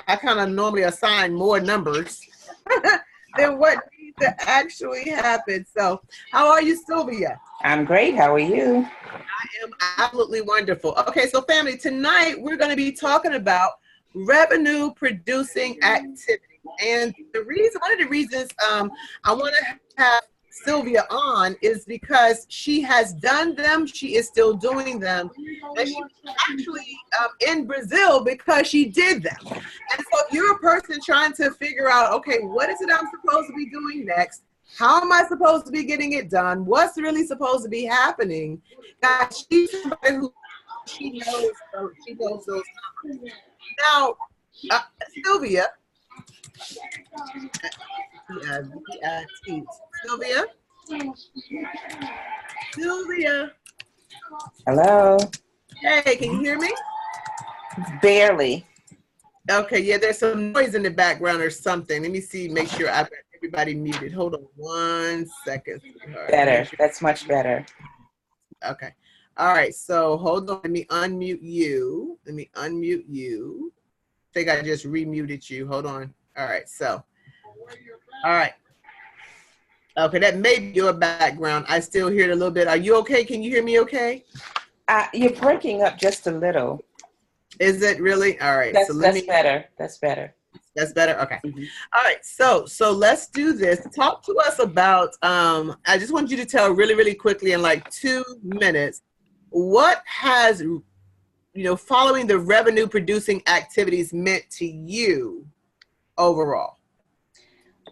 I kind of normally assign more numbers than what needs to actually happen. So how are you, Sylvia? I'm great. How are you? I am absolutely wonderful. Okay, so family, tonight we're going to be talking about revenue producing activity. And one of the reasons I want to have Sylvia on is because she has done them, she is still doing them, and she's actually in Brazil because she did them. And so if you're a person trying to figure out, okay, what is it I'm supposed to be doing next? How am I supposed to be getting it done? What's really supposed to be happening? Guys, she's somebody who she knows those numbers. Now, Sylvia, Sylvia, Sylvia. Hello. Hey, can you hear me? Barely. Okay, yeah, there's some noise in the background or something. Let me see, make sure I've got everybody muted. Hold on 1 second. Better. That's much better. Okay. All right, so hold on. Let me unmute you. I think I just remuted you. Hold on. All right, so. All right. Okay, that may be your background. I still hear it a little bit. Are you okay? Can you hear me okay? You're breaking up just a little. Is it really? All right. That's better. That's better. That's better. Okay. Mm-hmm. All right. So let's do this. Talk to us about. I just want you to tell really quickly in like 2 minutes, what has following the revenue producing activities meant to you overall?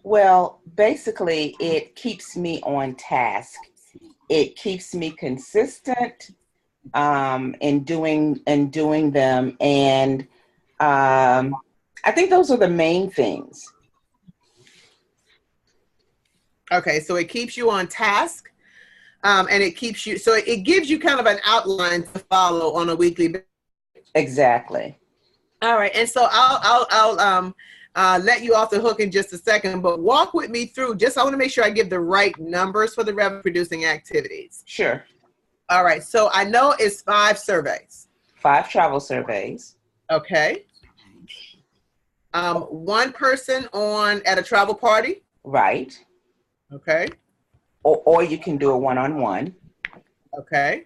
Well, basically, it keeps me on task. It keeps me consistent in doing them, and I think those are the main things. Okay, so it keeps you on task, and it keeps you. So it gives you kind of an outline to follow on a weekly basis. Exactly. All right, and so I'll let you off the hook in just a second, but walk with me through. I want to make sure I give the right numbers for the revenue producing activities. Sure. All right, so I know it's 5 surveys. 5 travel surveys. Okay. 1 person at a travel party. Right. Okay. Or you can do a one-on-one. Okay.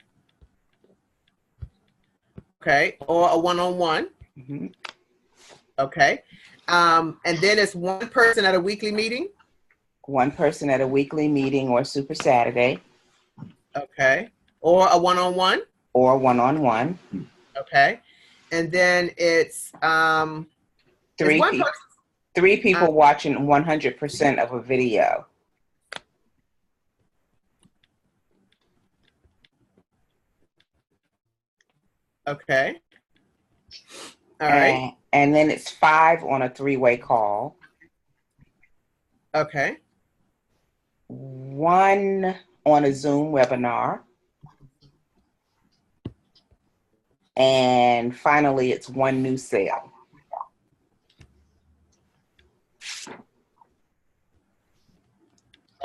Okay. Or a one-on-one. Mm-hmm. Okay. And then it's 1 person at a weekly meeting. 1 person at a weekly meeting or Super Saturday. Okay. Or a one-on-one. Or a one-on-one. Okay. And then it's 3 people. 3 people watching 100% of a video. Okay. All right. And then it's 5 on a 3-way call. Okay. 1 on a Zoom webinar. And finally, it's 1 new sale.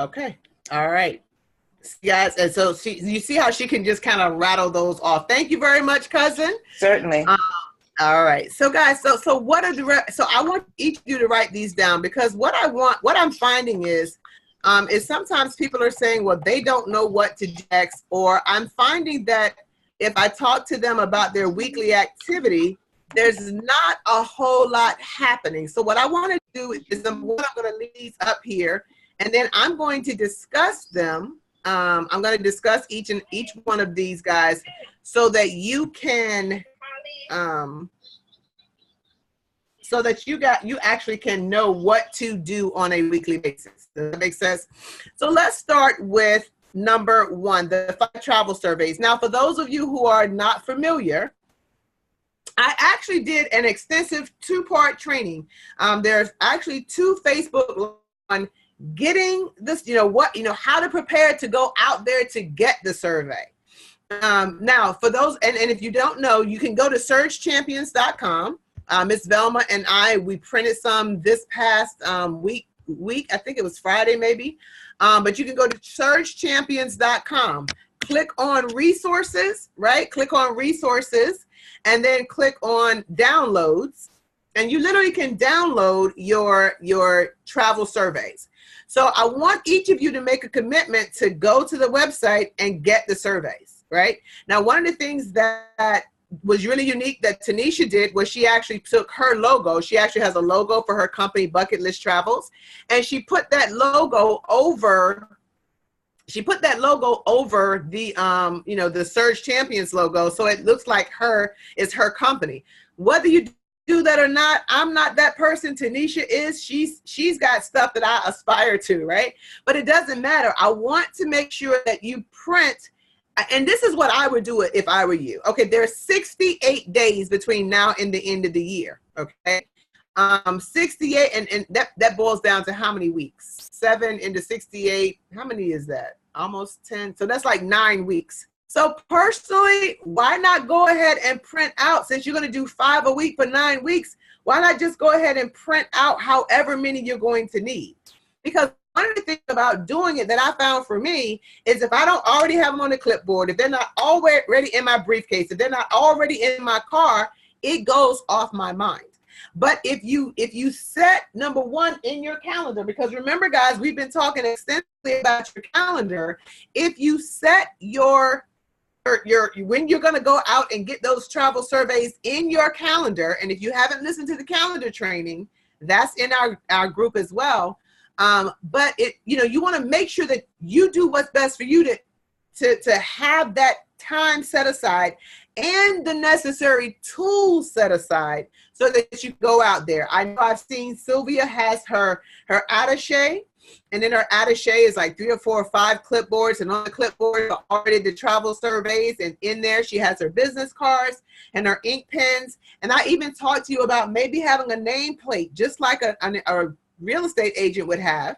Okay. All right. Guys, and so you see how she can just kind of rattle those off. Thank you very much, cousin. Certainly. All right. So guys, so what are so I want each of you to write these down, because what I'm finding is sometimes people are saying, well, they don't know what to do next, or I'm finding that if I talk to them about their weekly activity, there's not a whole lot happening. So what I want to do is I'm going to leave these up here, and then I'm going to discuss them. I'm going to discuss each one of these guys so that you can, so that you actually can know what to do on a weekly basis. Does that make sense? So let's start with number 1, the 5 travel surveys. Now, for those of you who are not familiar, I actually did an extensive 2-part training. There's actually 2 Facebook on getting this, how to prepare to go out there to get the survey. Now, for those, and if you don't know, you can go to surgechampions.com. Miss Velma and we printed some this past week, I think it was Friday maybe. But you can go to surgechampions.com, click on resources, right? Click on resources, and then click on downloads. And you literally can download your travel surveys. So I want each of you to make a commitment to go to the website and get the surveys, right? Now, one of the things that was really unique that Tanisha did was she actually took her logo. She actually has a logo for her company, Bucket List Travels, and she put that logo over the the Surge Champions logo, so it looks like it's her company. Whether you do that or not, I'm not that person. Tanisha is. She's got stuff that I aspire to, right? But it doesn't matter. I want to make sure that you print, and this is what I would do if I were you. Okay, there's 68 days between now and the end of the year. Okay, 68, and that boils down to how many weeks? 7 into 68. How many is that? Almost 10. So that's like 9 weeks. So personally, why not go ahead and print out, since you're going to do 5 a week for 9 weeks, why not just go ahead and print out however many you're going to need? Because one of the things about doing it that I found for me is if I don't already have them on the clipboard, if they're not already in my briefcase, if they're not already in my car, it goes off my mind. But if you set number one in your calendar, because remember guys, we've been talking extensively about your calendar. If you set when you're going to go out and get those travel surveys in your calendar, and if you haven't listened to the calendar training, that's in our group as well. But you want to make sure that you do what's best for you to have that time set aside and the necessary tools set aside so that you go out there. I know I've seen Sylvia has her attaché, and then her attaché is like 3 or 4 or 5 clipboards, and on the clipboard are already the travel surveys, and in there she has her business cards and her ink pens. And I even talked to you about maybe having a nameplate, just like a real estate agent would have.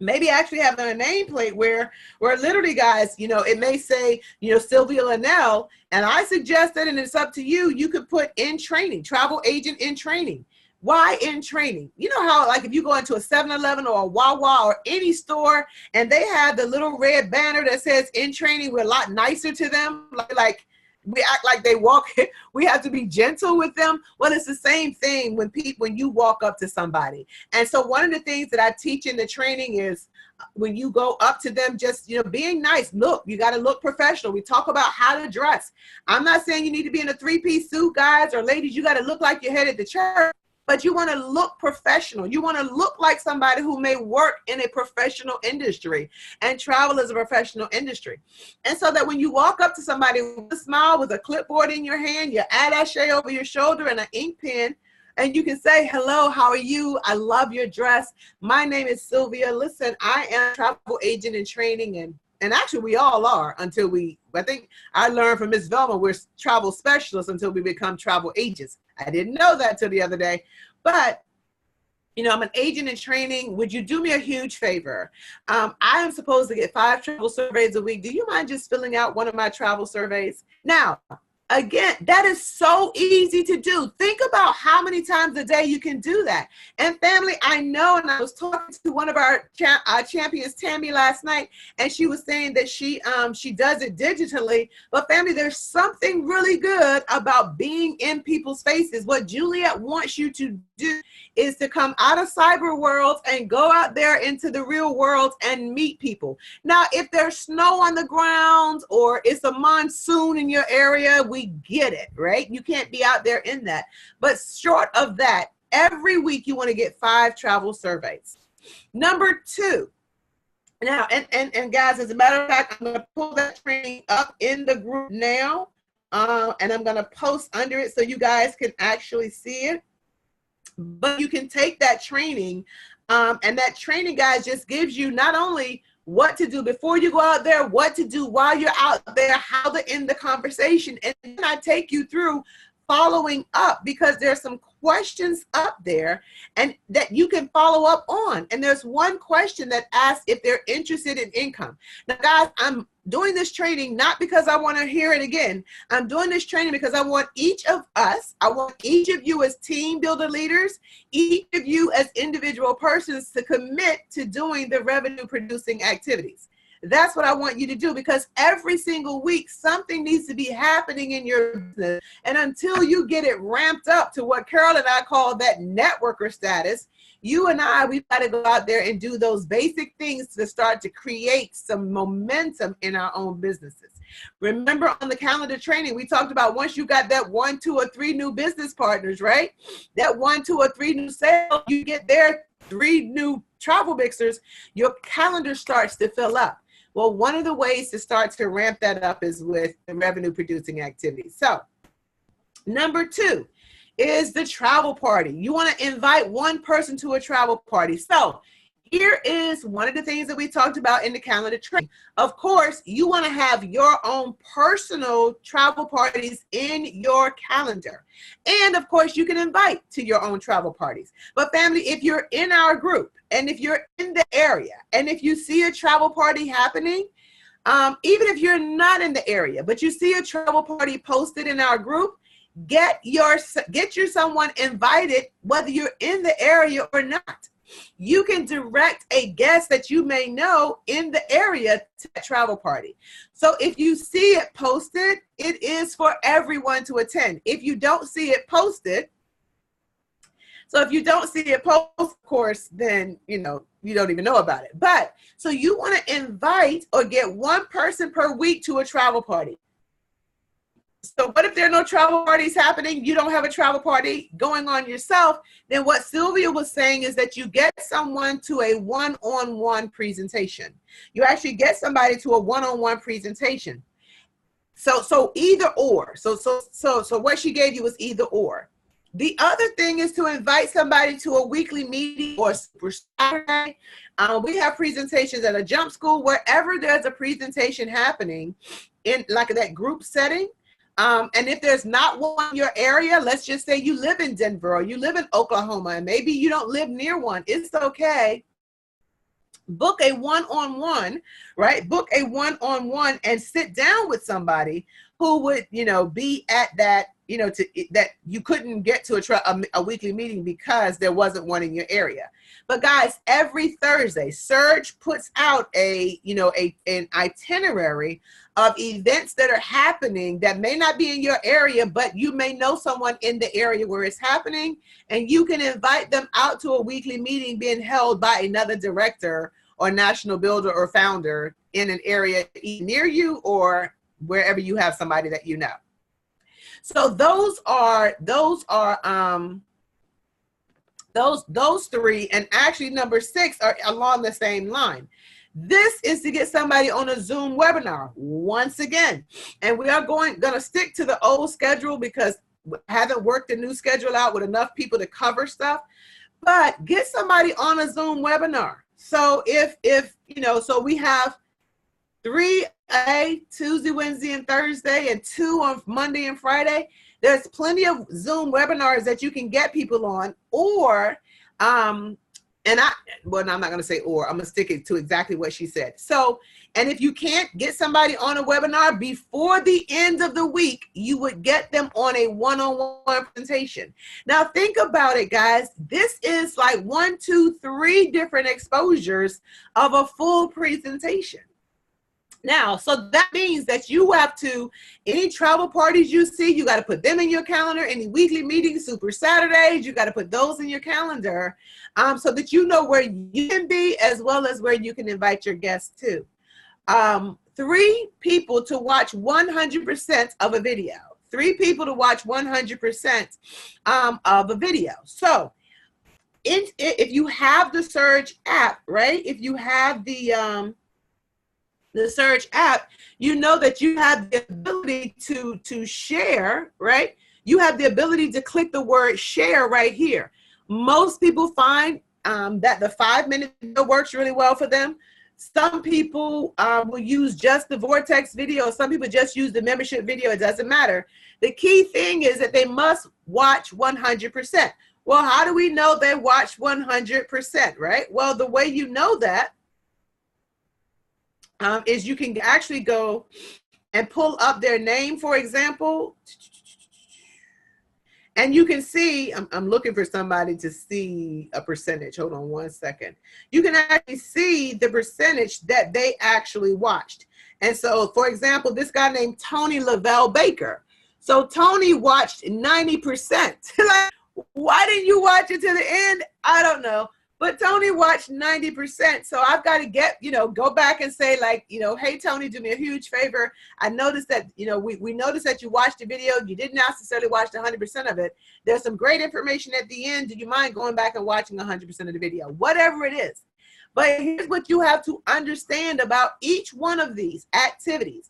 Maybe actually having a nameplate where literally, guys, it may say, Sylvia Linnell, and I suggested, and it's up to you, you could put in training, travel agent in training. Why in training? You know how, like, if you go into a 7-Eleven or a Wawa or any store and they have the little red banner that says in training, we're a lot nicer to them. Like we act like they walk, we have to be gentle with them. Well, it's the same thing when you walk up to somebody. And so one of the things that I teach in the training is when you go up to them, just, being nice. Look, you got to look professional. We talk about how to dress. I'm not saying you need to be in a 3-piece suit, guys, or ladies, you got to look like you're headed to church. But you want to look professional. You want to look like somebody who may work in a professional industry, and travel is a professional industry. And so that when you walk up to somebody with a smile, with a clipboard in your hand, your attaché over your shoulder, and an ink pen, and you can say, hello, how are you? I love your dress. My name is Sylvia. Listen, I am a travel agent in training, and actually we all are until I think I learned from Ms. Velma, we're travel specialists until we become travel agents. I didn't know that till the other day, but I'm an agent in training. Would you do me a huge favor? I am supposed to get 5 travel surveys a week. Do you mind just filling out one of my travel surveys? Now, again, that is so easy to do. Think about how many times a day you can do that. And family, I know, and I was talking to one of our champions, Tammy, last night, and she was saying that she does it digitally. But family, there's something really good about being in people's faces. What Juliet wants you to do is to come out of cyber worlds and go out there into the real world and meet people. Now, if there's snow on the ground or it's a monsoon in your area, we get it, right? You can't be out there in that. But short of that, every week you want to get 5 travel surveys. Number 2. Now, and guys, as a matter of fact, I'm going to pull that training up in the group now, and I'm going to post under it so you guys can actually see it. But you can take that training, and that training, guys, just gives you not only what to do before you go out there, what to do while you're out there, how to end the conversation. And then I take you through following up, because there's some questions up there and that you can follow up on. And there's one question that asks if they're interested in income. Now, guys, I'm doing this training not because I want to hear it again. I'm doing this training because I want each of us, I want each of you as team builder leaders, each of you as individual persons to commit to doing the revenue producing activities. That's what I want you to do, because every single week, something needs to be happening in your business. And until you get it ramped up to what Carol and I call that networker status, you and I, we've got to go out there and do those basic things to start to create some momentum in our own businesses. Remember, on the calendar training, we talked about once you got that 1, 2, or 3 new business partners, right? That 1, 2, or 3 new sales, you get there 3 new travel mixers, your calendar starts to fill up. Well, one of the ways to start to ramp that up is with the revenue producing activities. So number 2 is the travel party. You want to invite one person to a travel party. So here is one of the things that we talked about in the calendar training. Of course, you want to have your own personal travel parties in your calendar. And of course, you can invite to your own travel parties. But family, if you're in our group and if you're in the area and if you see a travel party happening, even if you're not in the area, but you see a travel party posted in our group, get your someone invited, whether you're in the area or not. You can direct a guest that you may know in the area to a travel party. So if you see it posted, it is for everyone to attend. If you don't see it posted, of course, then, you don't even know about it. But so you want to invite or get one person per week to a travel party. So what if there are no travel parties happening? You don't have a travel party going on yourself. Then what Sylvia was saying is that you get someone to a one-on-one presentation. You actually get somebody to a one-on-one presentation. So either or. So what she gave you was either or. The other thing is to invite somebody to a weekly meeting or Super Saturday. We have presentations at a jump school, wherever there's a presentation happening in like that group setting. And if there's not one in your area, let's just say you live in Denver or you live in Oklahoma and maybe you don't live near one, it's okay. Book a one-on-one, right? Book a one-on-one and sit down with somebody who would, be at that, that you couldn't get to a weekly meeting because there wasn't one in your area. But guys, every Thursday, Surge puts out an itinerary of events that are happening that may not be in your area, but you may know someone in the area where it's happening, and you can invite them out to a weekly meeting being held by another director or national builder or founder in an area near you or wherever you have somebody that you know. So those 3, and actually number 6 are along the same line. This is to get somebody on a Zoom webinar once again. And we are going to stick to the old schedule because we haven't worked the new schedule out with enough people to cover stuff. But get somebody on a Zoom webinar. So so we have 3 Tuesday, Wednesday, and Thursday, and 2 on Monday and Friday. There's plenty of Zoom webinars that you can get people on, or I'm not going to say or, I'm going to stick it to exactly what she said. So, and if you can't get somebody on a webinar before the end of the week, you would get them on a one-on-one presentation. Now think about it, guys. This is like 1, 2, 3 different exposures of a full presentation. Now, so that means that you have to, any travel parties you see, you got to put them in your calendar. Any weekly meetings, Super Saturdays, you got to put those in your calendar so that you know where you can be as well as where you can invite your guests to. 3 people to watch 100% of a video. 3 people to watch 100% of a video. So if you have the Surge app, right? If you have the Surge app, you know that you have the ability to share, right? You have the ability to click the word share right here. Most people find that the 5-minute video works really well for them. Some people will use just the Vortex video. Some people just use the membership video. It doesn't matter. The key thing is that they must watch 100%. Well, how do we know they watch 100%, right? Well, the way you know that is you can actually go and pull up their name, for example, And you can see, I'm looking for somebody to see a percentage. Hold on one second. You can actually see the percentage that they actually watched. And so, for example, this guy named Tony Lavelle Baker. So Tony watched 90%. Like, why didn't you watch it to the end? I don't know. But Tony watched 90%. So I've got to get, go back and say, like, hey, Tony, do me a huge favor. I noticed that, we noticed that you watched the video. You didn't necessarily watch 100% of it. There's some great information at the end. Do you mind going back and watching 100% of the video? Whatever it is. But here's what you have to understand about each one of these activities.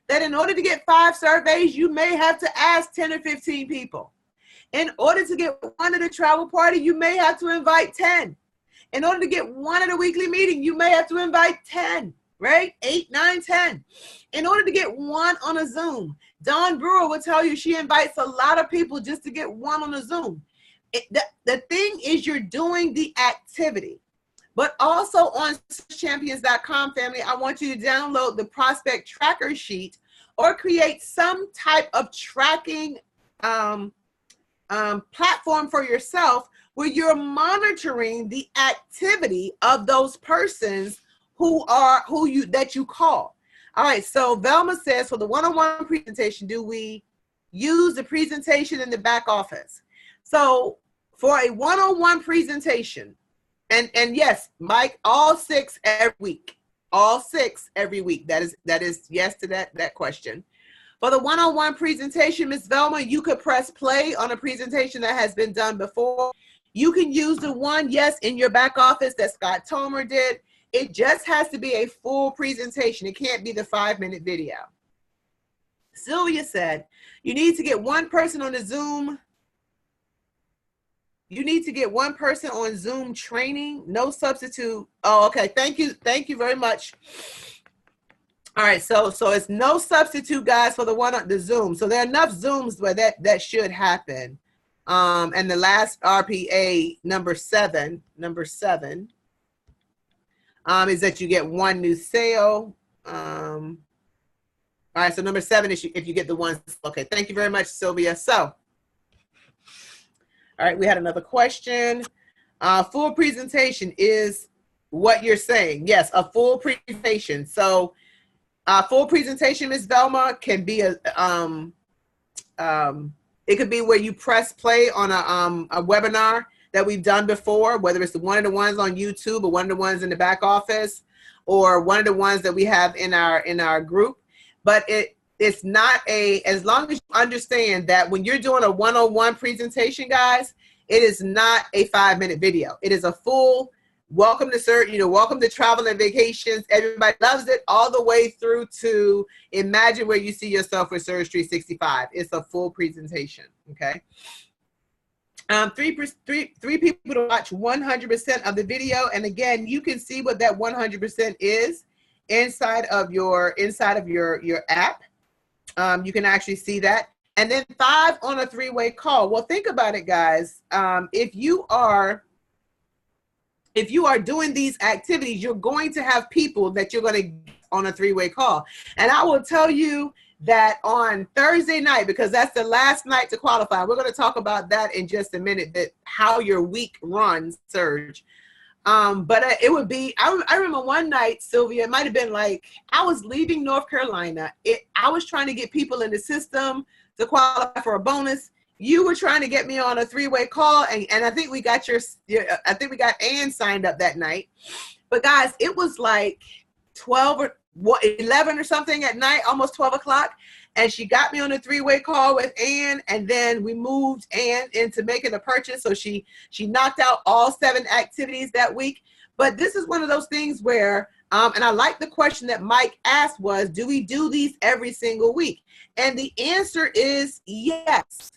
That in order to get 5 surveys, you may have to ask 10 or 15 people. In order to get one at a travel party, you may have to invite 10. In order to get one at a weekly meeting, you may have to invite 10, right? 8, 9, 10. In order to get one on a Zoom, Dawn Brewer will tell you she invites a lot of people just to get one on a Zoom. The thing is you're doing the activity. But also on searchchampions.com, family, I want you to download the prospect tracker sheet or create some type of tracking platform for yourself where you're monitoring the activity of those persons that you call. All right, so Velma says, for the one-on-one presentation, do we use the presentation in the back office? So for a one-on-one presentation, and yes, Mike, all 6 every week. All 6 every week. That is yes to that question. For the one-on-one presentation, Ms. Velma, you could press play on a presentation that has been done before. You can use the one, yes, in your back office that Scott Tomer did. It just has to be a full presentation. It can't be the 5-minute video. Sylvia said, you need to get one person on the Zoom. You need to get one person on Zoom training, no substitute. Oh, okay. Thank you. Thank you very much. All right. So it's no substitute, guys, for the one on the Zoom. So there are enough Zooms where that should happen. And the last RPA, number seven, is that you get one new sale. All right. So number 7 is if you get the one. Okay. Thank you very much, Sylvia. So, all right, we had another question. Full presentation is what you're saying. Yes, a full presentation. So full presentation, Ms. Velma, can be it could be where you press play on a webinar that we've done before, whether it's one of the ones on YouTube or one of the ones in the back office or one of the ones that we have in our group. But it's not as long as you understand that when you're doing a one-on-one presentation, guys, it is not a 5-minute video. It is a full welcome to welcome to travel and vacations. Everybody loves it all the way through to imagine where you see yourself with Surge 365. It's a full presentation. Okay. 3 people to watch 100% of the video. And again, you can see what that 100% is inside of your app. You can actually see that. And then 5 on a 3-way call. Well, think about it, guys. If you are doing these activities, you're going to have people that you're going to get on a 3-way call. And I will tell you that on Thursday night, because that's the last night to qualify, we're going to talk about that in just a minute, that how your week runs, Surge. But it would be, I remember one night, Sylvia, it might've been like, I was leaving North Carolina. I was trying to get people in the system to qualify for a bonus. You were trying to get me on a 3-way call. And I think we got I think we got Ann signed up that night. But guys, it was like 11 or something at night, almost 12 o'clock. And she got me on a 3-way call with Ann, and then we moved Ann into making a purchase. So she knocked out all 7 activities that week. But this is one of those things where, and I like the question that Mike asked was, do we do these every single week? And the answer is yes.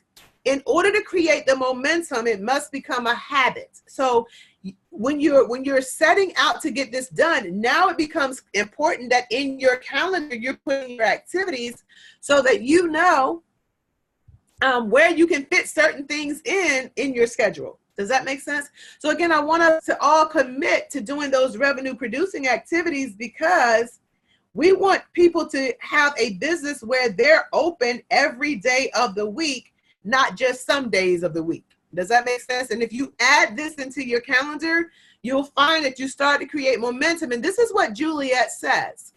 In order to create the momentum, it must become a habit. So when you're setting out to get this done, now it becomes important that in your calendar, you're putting your activities so that you know where you can fit certain things in your schedule. Does that make sense? So again, I want us to all commit to doing those revenue producing activities, because we want people to have a business where they're open every day of the week, not just some days of the week. Does that make sense? And if you add this into your calendar, you'll find that you start to create momentum. And this is what Juliet says.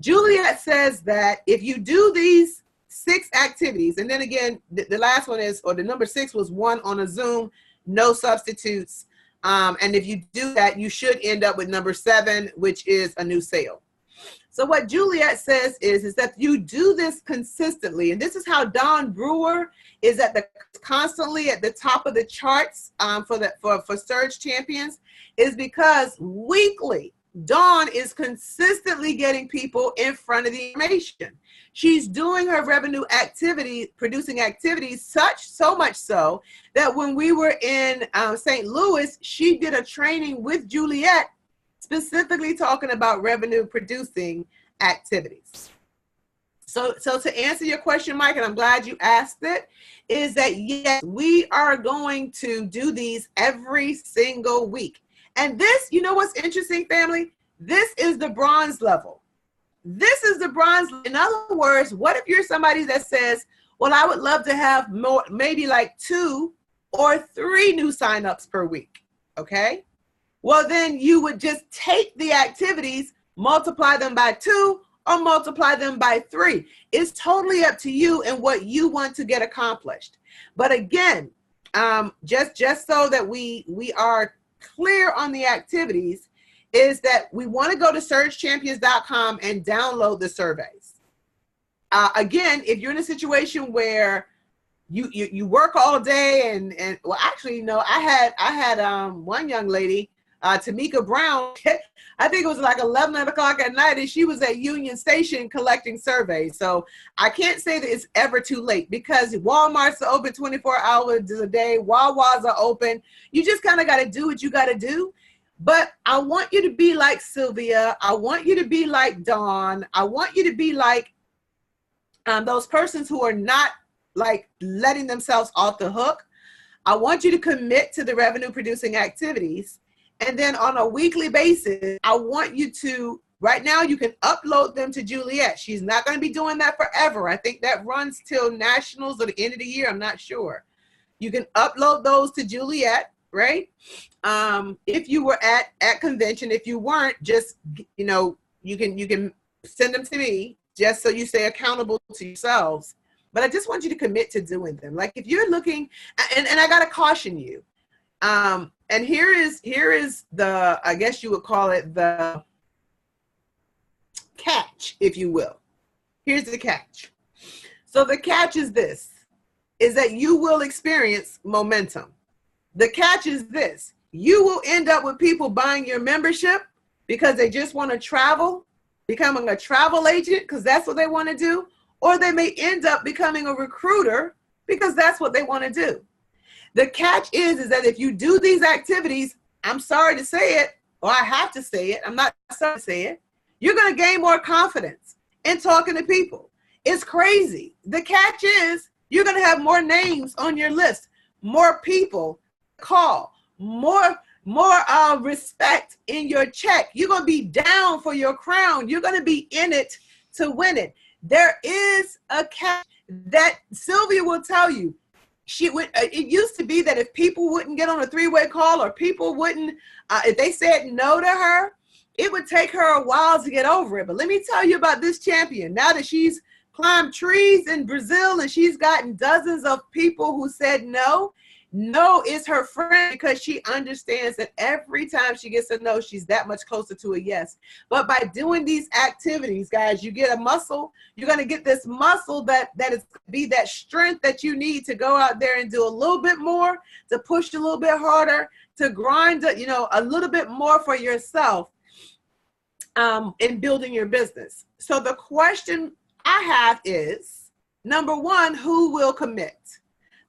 Juliet says that if you do these 6 activities, and then again, the last one is, or the number 6 was one on a Zoom, no substitutes. And if you do that, you should end up with number 7, which is a new sale. So what Juliet says is that you do this consistently, and this is how Dawn Brewer is constantly at the top of the charts for Surge Champions, is because weekly Dawn is consistently getting people in front of the information. She's doing her revenue activity, producing activities, so much so that when we were in St. Louis, she did a training with Juliet specifically talking about revenue producing activities. So to answer your question, Mike, and I'm glad you asked it, is that yes, we are going to do these every single week. And this, you know what's interesting, family? This is the bronze level. This is the bronze. In other words, what if you're somebody that says, well, I would love to have more, maybe like 2 or 3 new signups per week, okay? Well, then you would just take the activities, multiply them by 2 or multiply them by 3. It's totally up to you and what you want to get accomplished. But again, just so that we are clear on the activities, is that we want to go to surgechampions.com and download the surveys. Again, if you're in a situation where you work all day and well, actually, no, I had one young lady, Tamika Brown, I think it was like 11 o'clock at night, and she was at Union Station collecting surveys. So I can't say that it's ever too late, because Walmart's are open 24 hours a day, Wawa's are open. You just kind of got to do what you got to do. But I want you to be like Sylvia. I want you to be like Dawn. I want you to be like those persons who are not like letting themselves off the hook. I want you to commit to the revenue producing activities. And then on a weekly basis, I want you to, right now you can upload them to Juliet. She's not going to be doing that forever. I think that runs till nationals or the end of the year. I'm not sure. You can upload those to Juliet, right? If you were at convention, if you weren't, just, you know, you can send them to me just so you stay accountable to yourselves. But I just want you to commit to doing them. Like if you're looking, and I got to caution you, and here is the, I guess you would call it the catch, if you will. Here's the catch. So the catch is this, is that you will experience momentum. The catch is this: you will end up with people buying your membership because they just want to travel, becoming a travel agent because that's what they want to do, or they may end up becoming a recruiter because that's what they want to do. The catch is that if you do these activities, I'm sorry to say it, or I have to say it, I'm not sorry to say it, you're going to gain more confidence in talking to people. It's crazy. The catch is you're going to have more names on your list, more people call, more respect in your check. You're going to be down for your crown. You're going to be in it to win it. There is a catch that Sylvia will tell you. It used to be that if people wouldn't get on a three-way call, or people wouldn't, if they said no to her, it would take her a while to get over it. But let me tell you about this champion. Now that she's climbed trees in Brazil and she's gotten dozens of people who said no, no is her friend, because she understands that every time she gets a no, she's that much closer to a yes. But by doing these activities, guys, you get a muscle. You're going to get this muscle that is be that strength that you need to go out there and do a little bit more, to push a little bit harder, to grind, you know, a little bit more for yourself in building your business. So the question I have is, number one, who will commit?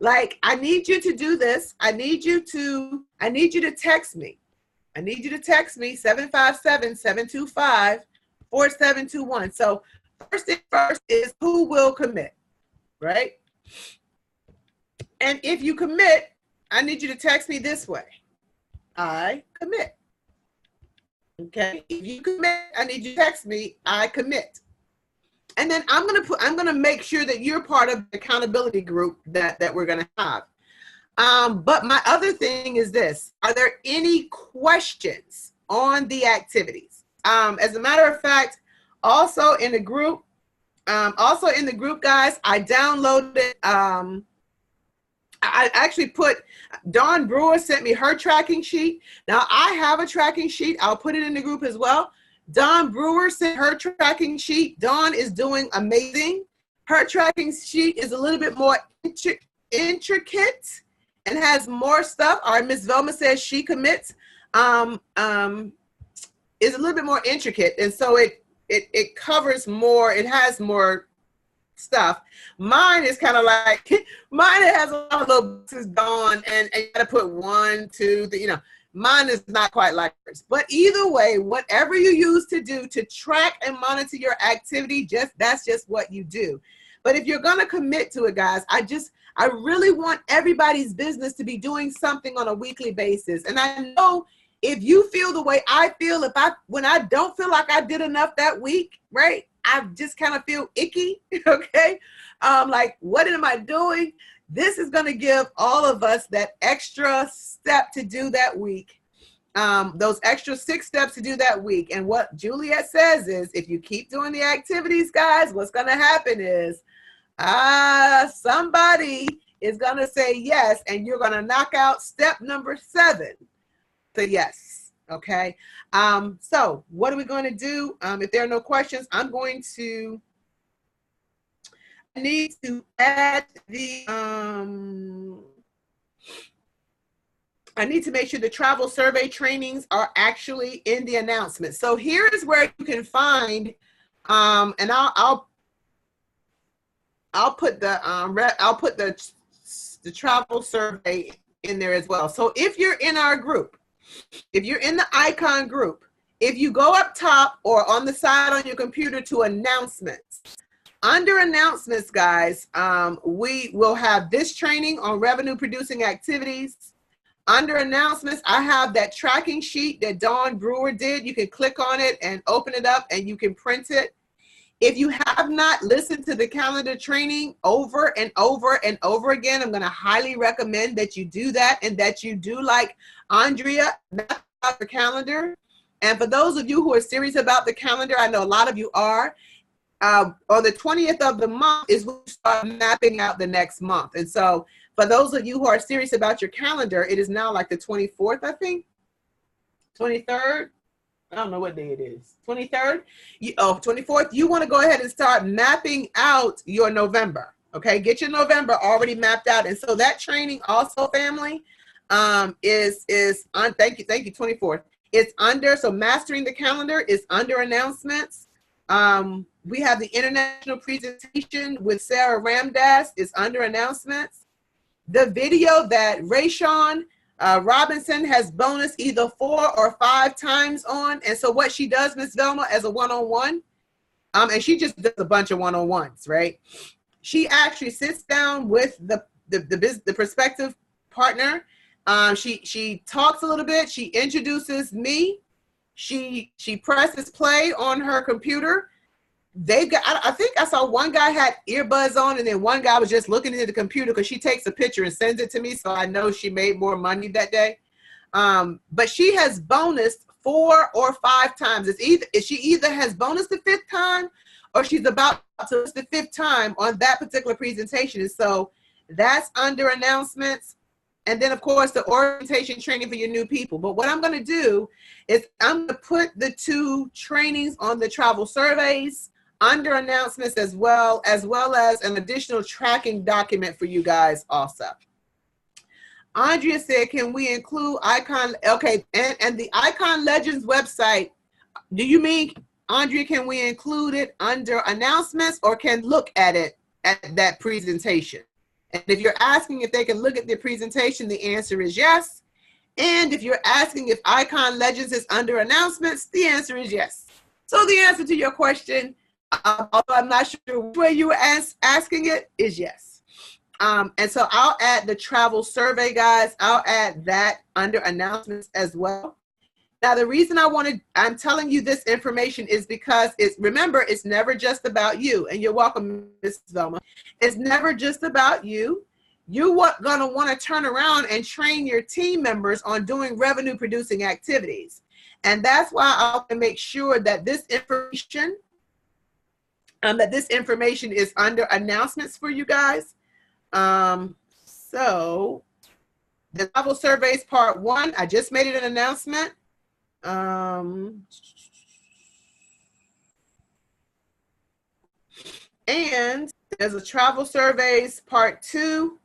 Like, I need you to do this. I need you to text me. I need you to text me 757-725-4721. So first thing first is, who will commit, right? And if you commit, I need you to text me this way: I commit. Okay? If you commit, I need you to text me, I commit. And then I'm gonna make sure that you're part of the accountability group that we're gonna have. But my other thing is this: are there any questions on the activities? As a matter of fact, also in the group, guys, I downloaded. I actually put, Dawn Brewer sent me her tracking sheet. Now I have a tracking sheet. I'll put it in the group as well. Dawn Brewer sent her tracking sheet. Dawn is doing amazing. Her tracking sheet is a little bit more intricate and has more stuff. Our Miss Velma says she commits. Is a little bit more intricate, and so it covers more. It has more stuff. Mine is kind of like, mine has a lot of little boxes gone, and you gotta put 1, 2, 3, mine is not quite like yours. But either way, whatever you use to do to track and monitor your activity, that's just what you do. But if you're gonna commit to it, guys, I really want everybody's business to be doing something on a weekly basis. And I know if you feel the way I feel, when I don't feel like I did enough that week, right? I just kind of feel icky, okay? Like, what am I doing? This is going to give all of us that extra step to do that week, those extra 6 steps to do that week. And what Juliet says is, if you keep doing the activities, guys, what's going to happen is somebody is going to say yes, and you're going to knock out step number 7. So yes. Okay. So what are we going to do? If there are no questions, I need to add the, I need to make sure the travel survey trainings are actually in the announcement. So here is where you can find, and I'll put the travel survey in there as well. So if you're in our group, if you're in the icon group, if you go up top or on the side on your computer to announcements, under announcements, guys, we will have this training on revenue producing activities. Under announcements, I have that tracking sheet that Dawn Brewer did. You can click on it and open it up and you can print it. If you have not listened to the calendar training over and over and over again, I'm going to highly recommend that you do that, and that you do like Andrea, map out the calendar. And for those of you who are serious about the calendar, I know a lot of you are, on the 20th of the month is when we start mapping out the next month. And so for those of you who are serious about your calendar, it is now like the 24th, I think, 23rd. I don't know what day it is. 23rd? 24th. You want to go ahead and start mapping out your November. Okay, get your November already mapped out. And so that training also, family, is on, thank you, 24th. It's under, so mastering the calendar is under announcements. We have the international presentation with Sarah Ramdas is under announcements. The video that Rayshawn Robinson has bonus either 4 or 5 times on. And so what she does, Miss Velma, as a one-on-one, and she just does a bunch of one-on-ones, right? She actually sits down with the prospective partner. She talks a little bit. She introduces me. She presses play on her computer. I think I saw one guy had earbuds on, and then one guy was just looking into the computer because she takes a picture and sends it to me, so I know she made more money that day. But she has bonused 4 or 5 times. She either has bonused the 5th time, or she's about to list the 5th time on that particular presentation. And so that's under announcements. And then, of course, the orientation training for your new people. But what I'm going to do is I'm going to put the 2 trainings on the travel surveys under announcements, as well as an additional tracking document for you guys also. Andrea said, can we include Icon? Okay, and the Icon Legends website, do you mean, Andrea, can we include it under announcements, or can look at it at that presentation? And if you're asking if they can look at the presentation, the answer is yes. And if you're asking if Icon Legends is under announcements, the answer is yes. So the answer to your question, although I'm not sure which way you were asking it, is yes. And so I'll add the travel survey, guys. I'll add that under announcements as well. Now, the reason I'm telling you this information is because remember, it's never just about you. And you're welcome, Ms. Velma. It's never just about you. You're going to want to turn around and train your team members on doing revenue producing activities. And that's why I'll make sure that this information is under announcements for you guys. So the travel surveys part 1, I just made it an announcement. And there's a travel surveys part 2,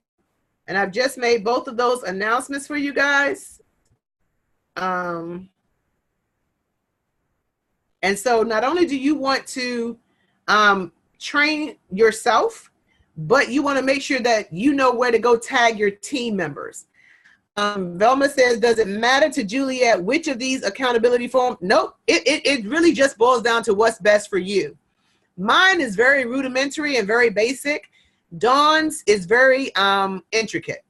and I've just made both of those announcements for you guys. And so not only do you want to train yourself, but you want to make sure that you know where to go tag your team members. Velma says, does it matter to Juliet which of these accountability forms? Nope. It really just boils down to what's best for you. Mine is very rudimentary and very basic. Dawn's is very intricate.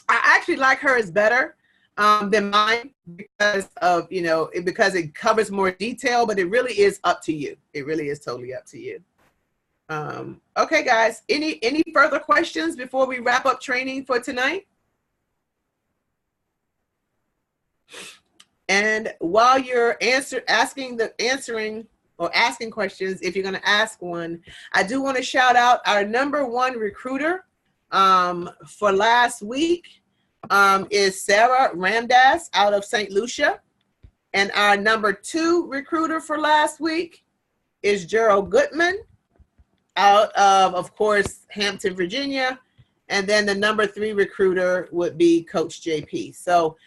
I actually like hers better than mine because of, because it covers more detail, but it really is up to you. It really is totally up to you. Okay, guys, any further questions before we wrap up training for tonight? And while you're asking questions, if you're going to ask one, I do want to shout out our #1 recruiter for last week is Sarah Ramdas out of St. Lucia. And our #2 recruiter for last week is Gerald Goodman out of course, Hampton, Virginia. And then the #3 recruiter would be Coach JP. So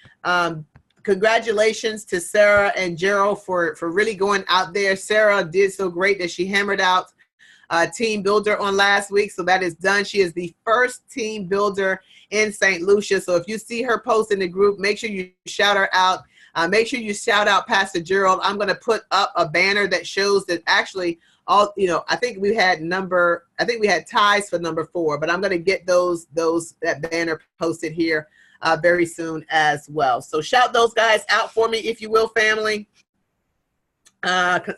congratulations to Sarah and Gerald for really going out there. Sarah did so great that she hammered out team builder on last week. So that is done. She is the first team builder in St. Lucia. So if you see her post in the group, make sure you shout her out. Make sure you shout out Pastor Gerald. I'm going to put up a banner that shows that actually all, I think we had ties for #4, but I'm going to get that banner posted here very soon as well. So shout those guys out for me, if you will, family.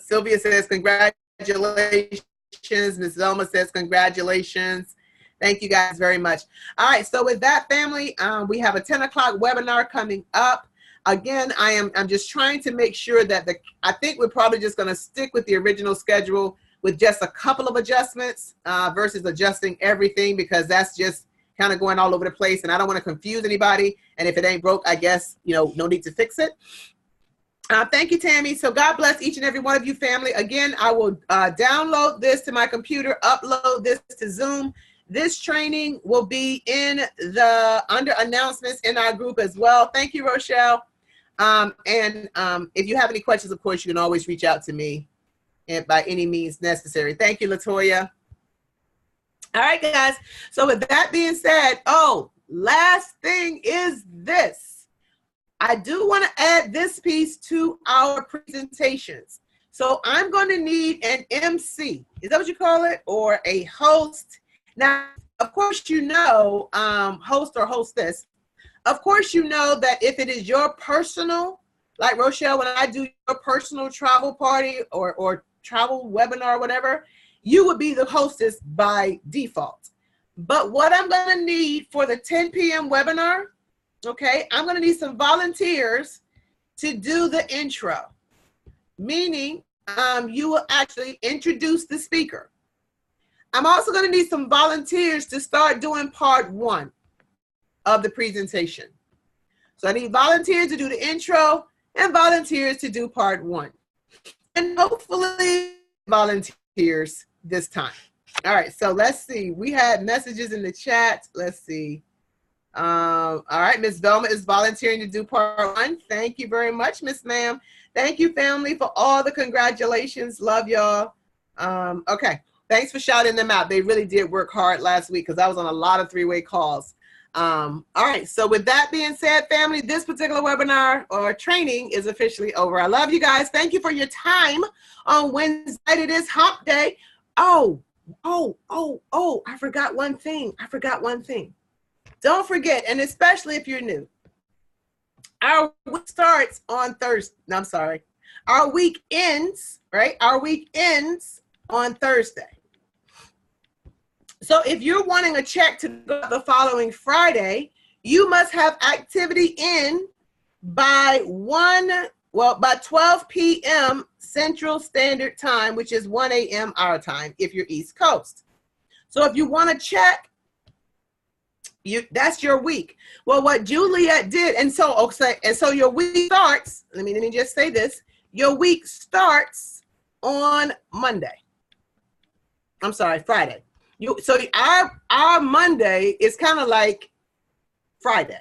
Sylvia says, congratulations. Ms. Zelma says, congratulations. Thank you guys very much. All right. So with that, family, we have a 10 o'clock webinar coming up. Again, I'm just trying to make sure that I think we're probably just going to stick with the original schedule with just a couple of adjustments versus adjusting everything, because that's just kind of going all over the place, and I don't want to confuse anybody. And if it ain't broke, I guess, no need to fix it. Thank you, Tammy. So God bless each and every one of you, family. Again, I will download this to my computer, upload this to Zoom. This training will be under announcements in our group as well. Thank you, Rochelle. If you have any questions, of course, you can always reach out to me by any means necessary. Thank you, Latoya. All right, guys. So with that being said, last thing is this. I do want to add this piece to our presentations. So I'm going to need an MC. Is that what you call it? Or a host. Now, of course, host or hostess. Of course, that if it is your personal, like Rochelle, when I do your personal travel party or travel webinar or whatever, you would be the hostess by default. But what I'm going to need for the 10 p.m. webinar, okay, I'm going to need some volunteers to do the intro, meaning you will actually introduce the speaker. I'm also going to need some volunteers to start doing part 1 of the presentation. So I need volunteers to do the intro and volunteers to do part 1. And hopefully volunteers this time. All right, so let's see. We had messages in the chat. Let's see. All right, Miss Velma is volunteering to do part 1. Thank you very much, Miss Ma'am. Thank you, family, for all the congratulations. Love y'all. Okay, thanks for shouting them out. They really did work hard last week because I was on a lot of three-way calls. All right, so with that being said, family, this particular webinar or training is officially over. I love you guys. Thank you for your time on Wednesday. It is hump day. I forgot one thing. Don't forget, and especially if you're new. Our our week starts on Thursday. No, I'm sorry. Our week ends, right? Our week ends on Thursday. So if you're wanting a check to go the following Friday, you must have activity in by 12 p.m. Central Standard Time, which is 1 a.m. our time if you're East Coast. So if you want to check, that's your week. Well, what Juliet did, and so your week starts, let me just say this, your week starts on Monday. I'm sorry, Friday. So our Monday is kind of like Friday.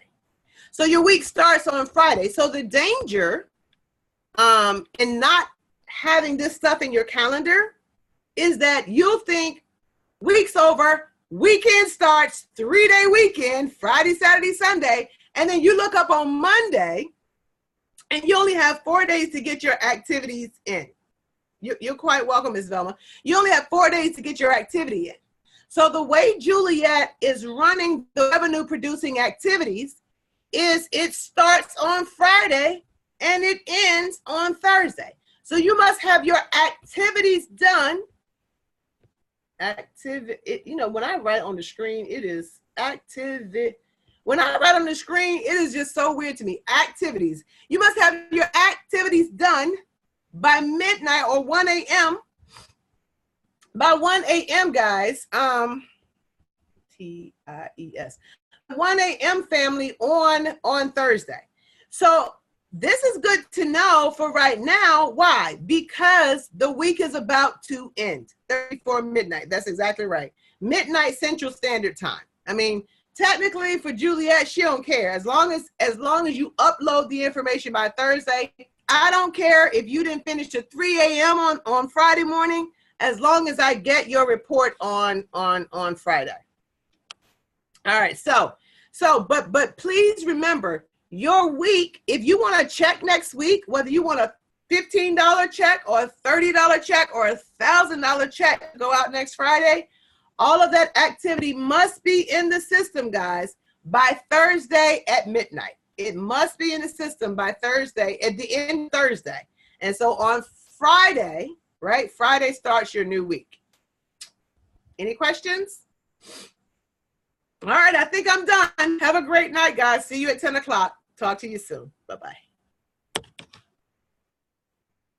So your week starts on Friday. So the danger in not having this stuff in your calendar is that you'll think week's over, weekend starts, 3-day weekend, Friday, Saturday, Sunday, and then you look up on Monday and you only have 4 days to get your activities in. You're quite welcome, Ms. Velma. You only have 4 days to get your activity in. So the way Juliet is running the revenue producing activities is it starts on Friday and it ends on Thursday. So you must have your activities done. When I write on the screen, it is activity. When I write on the screen, it is just so weird to me. Activities. You must have your activities done by midnight or 1 a.m. By 1 a.m., guys. TIES. 1 a.m. family on Thursday. So this is good to know for right now. Why? Because the week is about to end. 34 midnight. That's exactly right. Midnight Central Standard Time. I mean, technically for Juliet, she don't care. As long as you upload the information by Thursday, I don't care if you didn't finish to 3 a.m. on Friday morning, as long as I get your report on Friday. All right, but please remember, your week, if you want to check next week, whether you want a $15 check or a $30 check or a $1,000 check to go out next Friday, all of that activity must be in the system, guys, by Thursday at midnight. It must be in the system by Thursday, at the end of Thursday. And so on Friday, right, Friday starts your new week. Any questions? All right, I think I'm done. Have a great night, guys. See you at 10 o'clock. Talk to you soon. Bye-bye.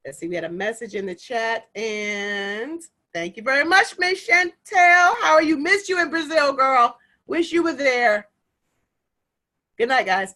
Let's see, we had a message in the chat, and thank you very much, Miss Chantel. How are you? Missed you in Brazil, girl. Wish you were there. Good night, guys.